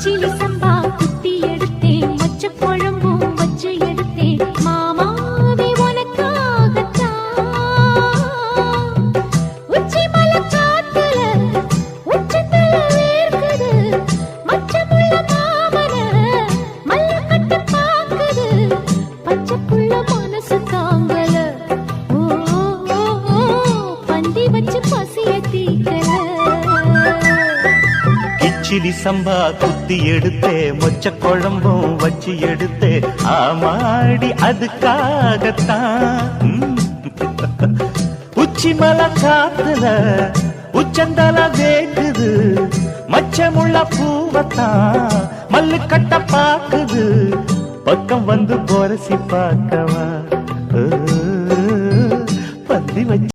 கிச்சிலி சம்பா குத்தி எடுத்தேன், மச்ச குழம்பும் வச்சு எடுத்தேன், மாமாவே உனக்காகத்தான். உச்சி மலை காத்துல உச்சத்துல வேர்க்குது, மச்சமுள்ள மாமன மல்ல கட்ட பாக்குது, பச்சை புள்ள மனசு தாங்கல. ஓ ஓ, ஓ, பந்தி வச்சு பசிய தீக்கல. கிச்சிலி சம்பா குத்தி எடுத்தே, மொச்ச குழம்பும் வச்சு எடுத்தே, ஆமாடி அதுக்காகத்தான். உச்சி மலை காத்துல உச்சந்தல வேக்குது, மச்சமுள்ள பூவத்தான் மல்லு கட்ட பாக்குது, பக்கம் வந்து பொரசி பார்க்கவா.